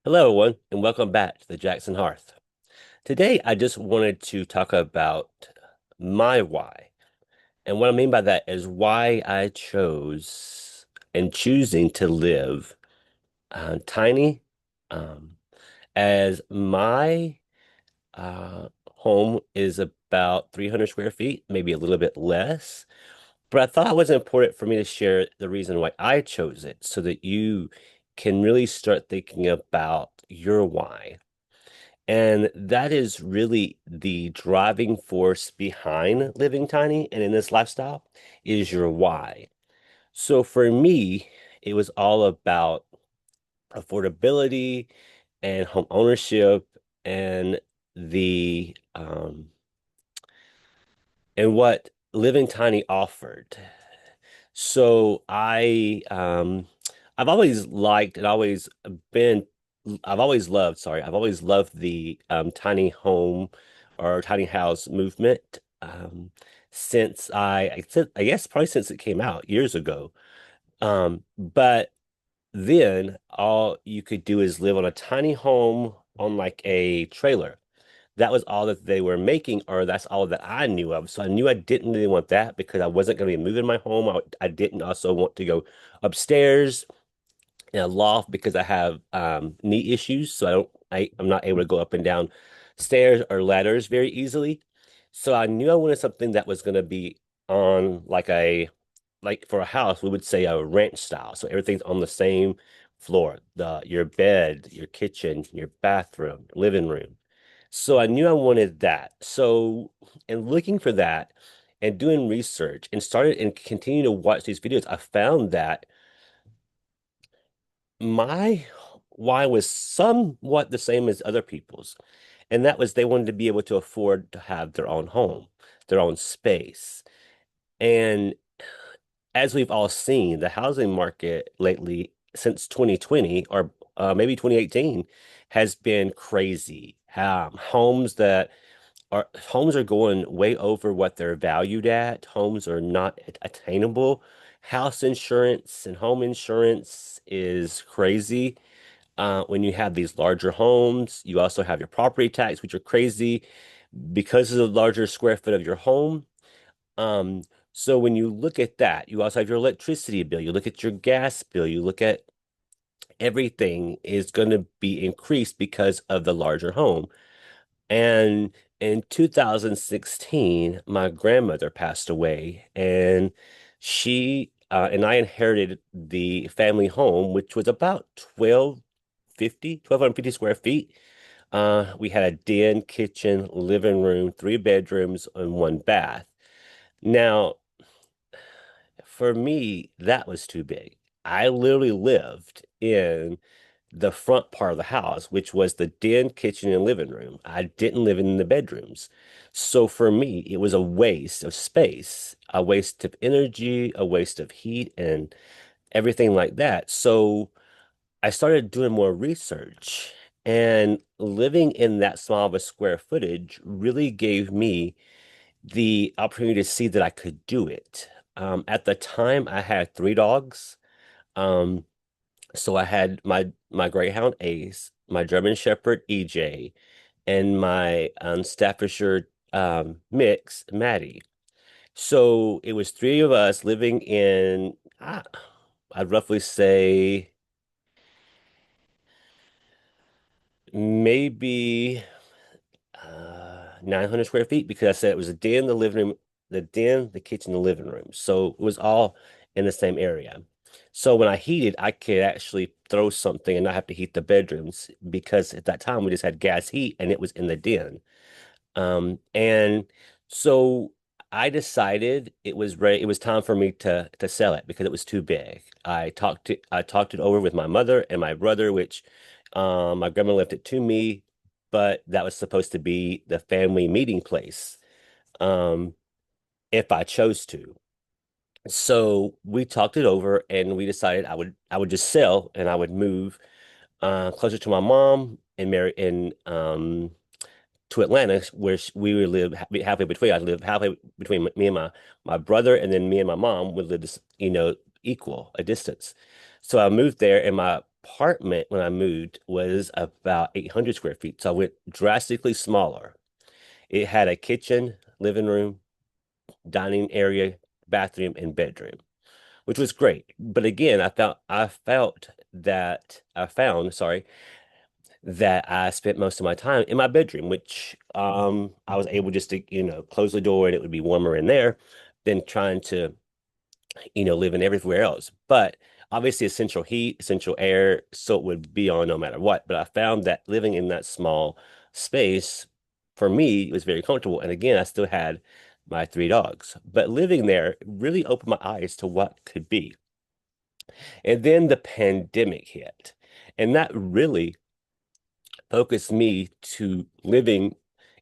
Hello, everyone, and welcome back to the Jackson Hearth. Today, I just wanted to talk about my why. And what I mean by that is why I chose and choosing to live tiny, um, as my home is about 300 square feet, maybe a little bit less. But I thought it was important for me to share the reason why I chose it so that you can really start thinking about your why. And that is really the driving force behind living tiny and in this lifestyle is your why. So for me, it was all about affordability and home ownership and the and what living tiny offered. So I've always liked and always been I've always loved, sorry, I've always loved the tiny home or tiny house movement since I guess probably since it came out years ago. But then all you could do is live on a tiny home on like a trailer. That was all that they were making, or that's all that I knew of. So I knew I didn't really want that because I wasn't going to be moving my home. I didn't also want to go upstairs in a loft because I have knee issues. So I'm not able to go up and down stairs or ladders very easily. So I knew I wanted something that was going to be on like for a house, we would say a ranch style. So everything's on the same floor, your bed, your kitchen, your bathroom, living room. So I knew I wanted that. So in looking for that and doing research and started and continue to watch these videos, I found that my why was somewhat the same as other people's. And that was they wanted to be able to afford to have their own home, their own space. And as we've all seen, the housing market lately, since 2020 or maybe 2018, has been crazy. Homes are going way over what they're valued at. Homes are not attainable. House insurance and home insurance is crazy. When you have these larger homes, you also have your property tax, which are crazy because of the larger square foot of your home. Um, so when you look at that, you also have your electricity bill, you look at your gas bill, you look at everything is going to be increased because of the larger home. And in 2016, my grandmother passed away, and she and I inherited the family home, which was about 1,250 square feet. We had a den, kitchen, living room, three bedrooms, and one bath. Now, for me, that was too big. I literally lived in the front part of the house, which was the den, kitchen, and living room. I didn't live in the bedrooms. So for me, it was a waste of space, a waste of energy, a waste of heat, and everything like that. So I started doing more research, and living in that small of a square footage really gave me the opportunity to see that I could do it. At the time, I had three dogs. Um, so I had my Greyhound Ace, my German Shepherd EJ, and my Staffordshire mix Maddie. So it was three of us living in, I'd roughly say maybe 900 square feet because I said it was a den, the living room, the den, the kitchen, the living room. So it was all in the same area. So when I heated, I could actually throw something and not have to heat the bedrooms because at that time we just had gas heat and it was in the den. And so I decided it was time for me to sell it because it was too big. I talked it over with my mother and my brother, which my grandma left it to me, but that was supposed to be the family meeting place um if I chose to. So we talked it over and we decided I would just sell and I would move closer to my mom and marry in to Atlanta, where we would live halfway between. I live halfway between me and my brother, and then me and my mom would live this, equal a distance. So I moved there, and my apartment when I moved was about 800 square feet. So I went drastically smaller. It had a kitchen, living room, dining area, bathroom, and bedroom, which was great. But again, I found, sorry, that I spent most of my time in my bedroom, which I was able just to, close the door and it would be warmer in there than trying to, living everywhere else. But obviously, essential heat, essential air, so it would be on no matter what. But I found that living in that small space for me was very comfortable. And again, I still had my three dogs, but living there really opened my eyes to what could be. And then the pandemic hit, and that really focused me to living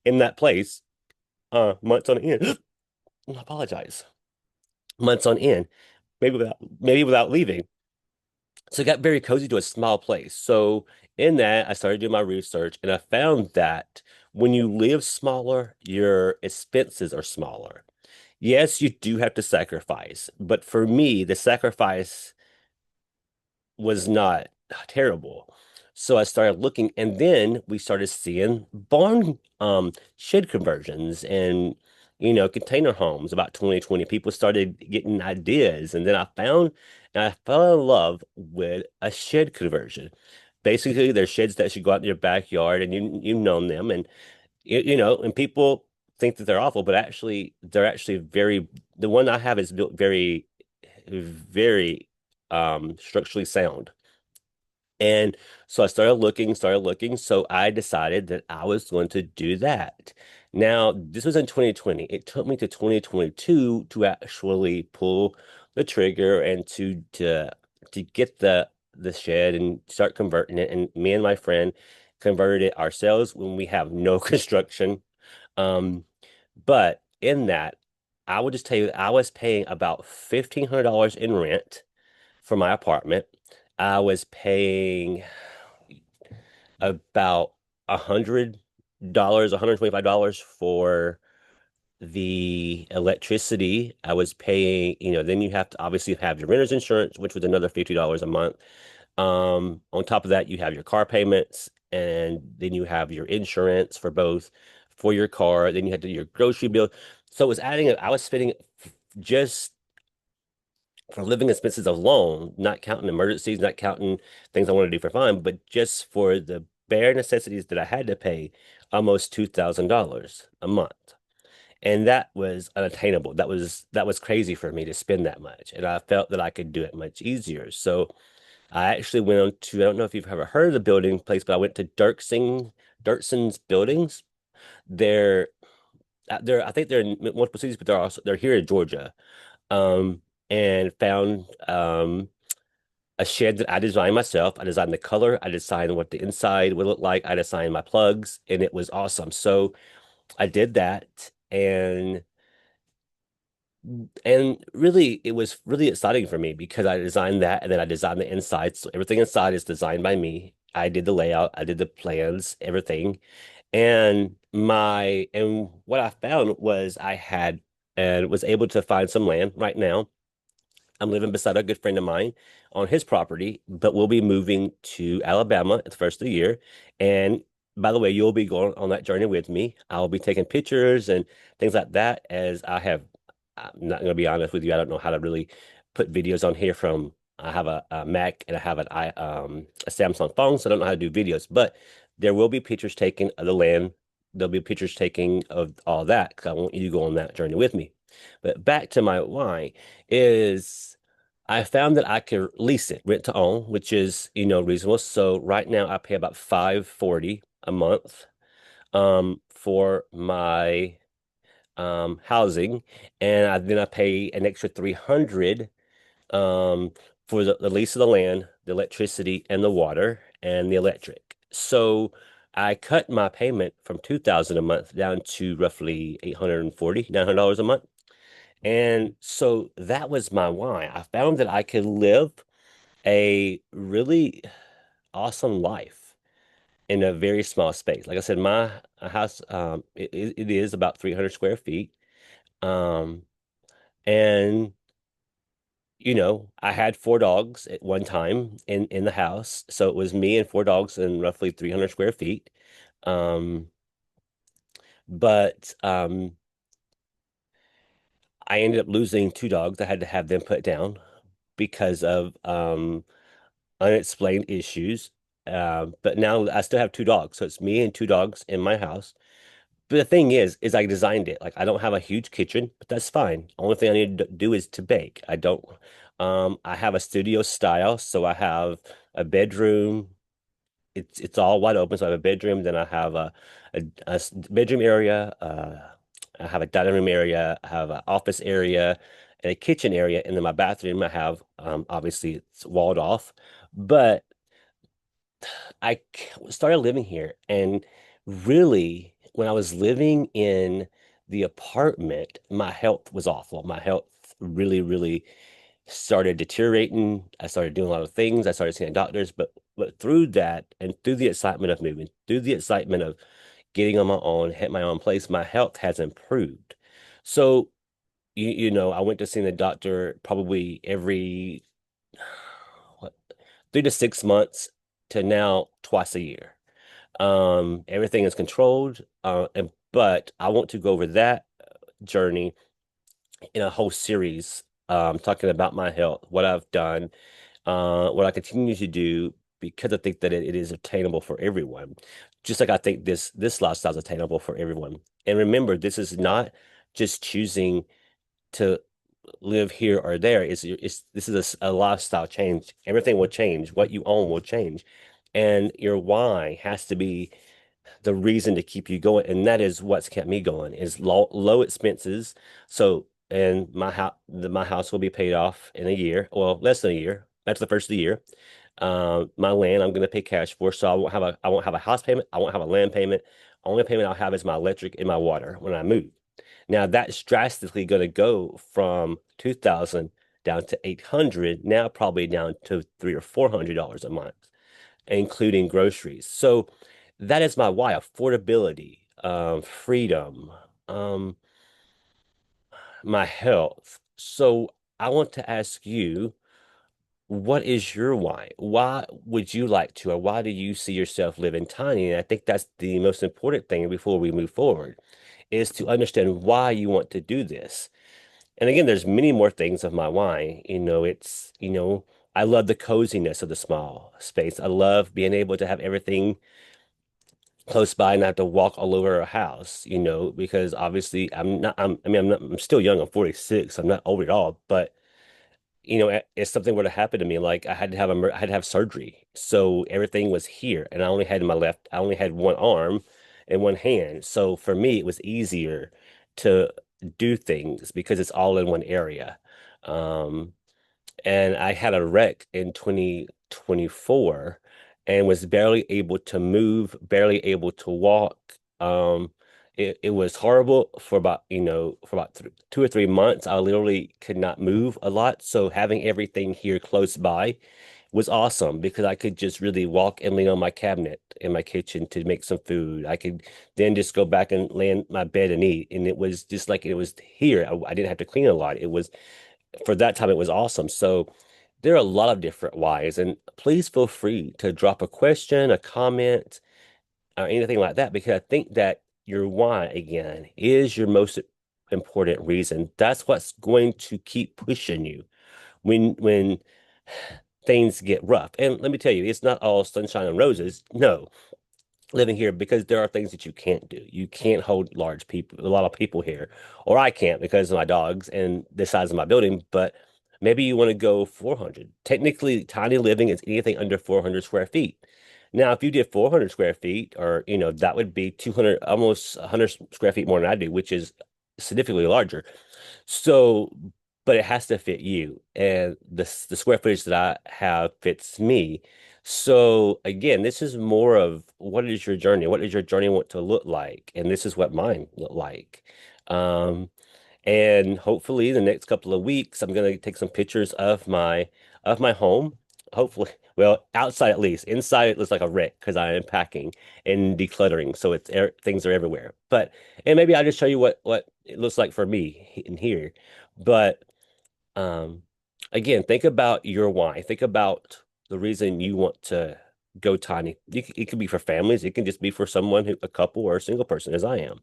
in that place months on end. I apologize. Months on end, maybe without leaving. So I got very cozy to a small place. So in that, I started doing my research and I found that when you live smaller, your expenses are smaller. Yes, you do have to sacrifice, but for me, the sacrifice was not terrible. So I started looking, and then we started seeing barn shed conversions and container homes about 2020. People started getting ideas, and then I fell in love with a shed conversion. Basically, they're sheds that should go out in your backyard, and you know them, and and people think that they're awful, but actually they're actually very. The one I have is built very, very structurally sound. And so I started looking. So I decided that I was going to do that. Now, this was in 2020. It took me to 2022 to actually pull the trigger and to get the shed and start converting it. And me and my friend converted it ourselves when we have no construction. Um, but in that, I would just tell you, I was paying about $1,500 in rent for my apartment. I was paying about $100, $125 for the electricity. I was paying, then you have to obviously have your renter's insurance, which was another $50 a month. On top of that, you have your car payments, and then you have your insurance for both for your car. Then you had to do your grocery bill. So it was I was spending just for living expenses alone, not counting emergencies, not counting things I want to do for fun, but just for the bare necessities that I had to pay, almost $2,000 a month. And that was unattainable. That was crazy for me to spend that much. And I felt that I could do it much easier. So I actually went on to, I don't know if you've ever heard of the building place, but I went to Dirkson's buildings. They're I think they're in multiple cities, but they're here in Georgia. Um, and found a shed that I designed myself. I designed the color, I designed what the inside would look like, I designed my plugs, and it was awesome. So I did that, and really it was really exciting for me because I designed that and then I designed the inside. So everything inside is designed by me. I did the layout, I did the plans, everything. And what I found was I had and was able to find some land right now. I'm living beside a good friend of mine on his property, but we'll be moving to Alabama at the first of the year. And by the way, you'll be going on that journey with me. I'll be taking pictures and things like that as I'm not going to be honest with you. I don't know how to really put videos on here from, I have a Mac and I have a Samsung phone, so I don't know how to do videos, but there will be pictures taken of the land. There'll be pictures taken of all that because I want you to go on that journey with me. But back to my why is I found that I could lease it, rent to own, which is, reasonable. So right now I pay about 540 a month for my housing, and then I pay an extra 300 um for the lease of the land, the electricity and the water and the electric. So I cut my payment from 2000 a month down to roughly 840, $900 a month. And so that was my why. I found that I could live a really awesome life in a very small space. Like I said, my house, it is about 300 square feet. Um, and I had four dogs at one time in the house. So it was me and four dogs in roughly 300 square feet. Um, but I ended up losing two dogs. I had to have them put down because of unexplained issues. But now I still have two dogs. So it's me and two dogs in my house. But the thing is I designed it. Like I don't have a huge kitchen, but that's fine. Only thing I need to do is to bake. I have a studio style, so I have a bedroom. It's all wide open. So I have a bedroom, then I have a bedroom area, I have a dining room area, I have an office area, and a kitchen area, and then my bathroom I have obviously it's walled off. But started living here, and really, when I was living in the apartment, my health was awful. My health really, really started deteriorating. I started doing a lot of things. I started seeing doctors, but through that and through the excitement of moving, through the excitement of getting on my own, had my own place, my health has improved. So, I went to see the doctor probably every what 3 to 6 months to now twice a year. Everything is controlled, but I want to go over that journey in a whole series, talking about my health, what I've done, what I continue to do, because I think that it is attainable for everyone. Just like I think this lifestyle is attainable for everyone. And remember, this is not just choosing to live here or there. This is a lifestyle change. Everything will change. What you own will change. And your why has to be the reason to keep you going, and that is what's kept me going is low expenses. So, and my house will be paid off in a year, well, less than a year. That's the first of the year. My land I'm going to pay cash for, so I won't have a house payment. I won't have a land payment. Only payment I'll have is my electric and my water when I move. Now that's drastically going to go from 2,000 down to 800. Now probably down to $300 or $400 a month, including groceries. So that is my why: affordability, freedom, um, my health. So I want to ask you, what is your why? Why would you like to, or why do you see yourself living tiny? And I think that's the most important thing before we move forward, is to understand why you want to do this. And again, there's many more things of my why. I love the coziness of the small space. I love being able to have everything close by and I have to walk all over a house, because obviously I'm still young. I'm 46. I'm not old at all, but if something were to happen to me, like I had to have surgery. So everything was here and I only had one arm and one hand. So for me, it was easier to do things because it's all in one area. Um, and I had a wreck in 2024 and was barely able to move, barely able to walk. It was horrible for about 2 or 3 months. I literally could not move a lot. So having everything here close by was awesome because I could just really walk and lean on my cabinet in my kitchen to make some food. I could then just go back and lay in my bed and eat. And it was just like it was here. I didn't have to clean a lot. It was For that time, it was awesome. So there are a lot of different whys, and please feel free to drop a question, a comment, or anything like that, because I think that your why, again, is your most important reason. That's what's going to keep pushing you when things get rough. And let me tell you, it's not all sunshine and roses. No, living here, because there are things that you can't do. You can't hold a lot of people here, or I can't because of my dogs and the size of my building. But maybe you want to go 400. Technically, tiny living is anything under 400 square feet. Now, if you did 400 square feet, or that would be 200, almost 100 square feet more than I do, which is significantly larger. So, but it has to fit you, and the square footage that I have fits me. So again, this is more of what is your journey? What does your journey want to look like? And this is what mine look like. Um, and hopefully the next couple of weeks, I'm gonna take some pictures of my home. Hopefully, well, outside at least. Inside it looks like a wreck because I am packing and decluttering, so things are everywhere. And maybe I'll just show you what it looks like for me in here. But um, again, think about your why. Think about the reason you want to go tiny. It could be for families. It can just be for someone a couple or a single person, as I am.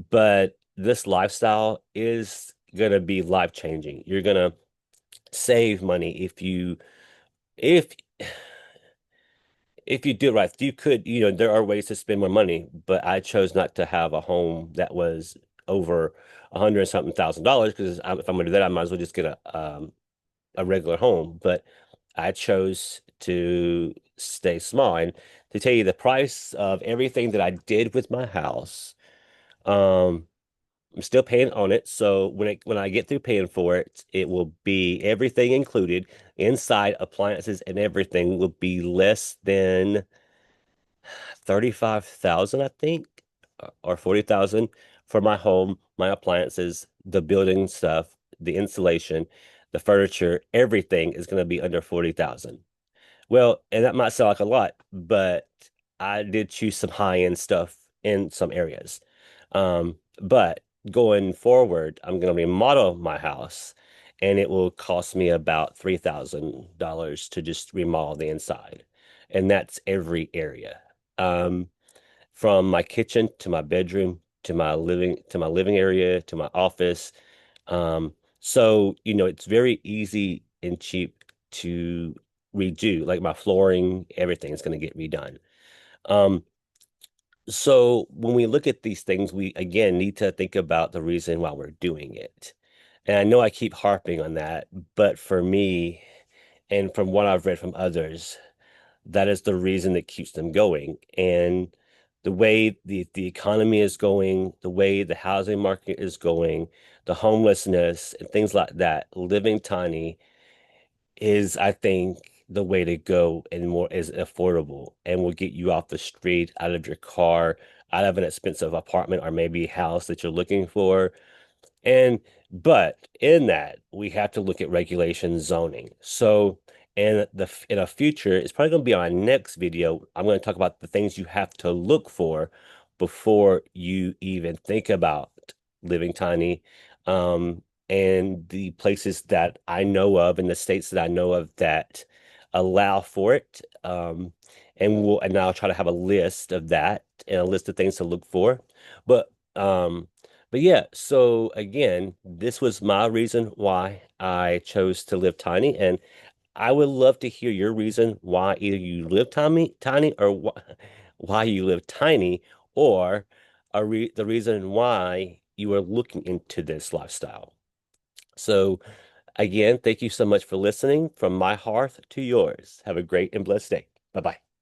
But this lifestyle is gonna be life changing. You're gonna save money if if you do it right. You could, there are ways to spend more money, but I chose not to have a home that was over a hundred and something $1,000 because if I'm gonna do that, I might as well just get a regular home. But I chose to stay small. And to tell you the price of everything that I did with my house, um, I'm still paying on it. So when I get through paying for it, it will be everything included inside appliances and everything will be less than 35,000, I think, or 40,000 for my home, my appliances, the building stuff, the insulation, the furniture, everything is going to be under 40,000. Well, and that might sound like a lot, but I did choose some high-end stuff in some areas. But going forward, I'm going to remodel my house, and it will cost me about $3,000 to just remodel the inside. And that's every area. Um, from my kitchen to my bedroom to my living area to my office. So, it's very easy and cheap to redo. Like my flooring, everything is going to get redone. Um, so when we look at these things, we again need to think about the reason why we're doing it. And I know I keep harping on that, but for me, and from what I've read from others, that is the reason that keeps them going. And the way the economy is going, the way the housing market is going, the homelessness and things like that, living tiny is, I think, the way to go and more is affordable and will get you off the street, out of your car, out of an expensive apartment or maybe house that you're looking for. And but in that, we have to look at regulation zoning. So in a future, it's probably going to be on our next video. I'm going to talk about the things you have to look for before you even think about living tiny. And the places that I know of and the states that I know of that allow for it. And I'll try to have a list of that and a list of things to look for. But um but yeah, so again, this was my reason why I chose to live tiny, and I would love to hear your reason why either you live tiny, or why you live tiny, or the reason why you are looking into this lifestyle. So again, thank you so much for listening from my hearth to yours. Have a great and blessed day. Bye bye.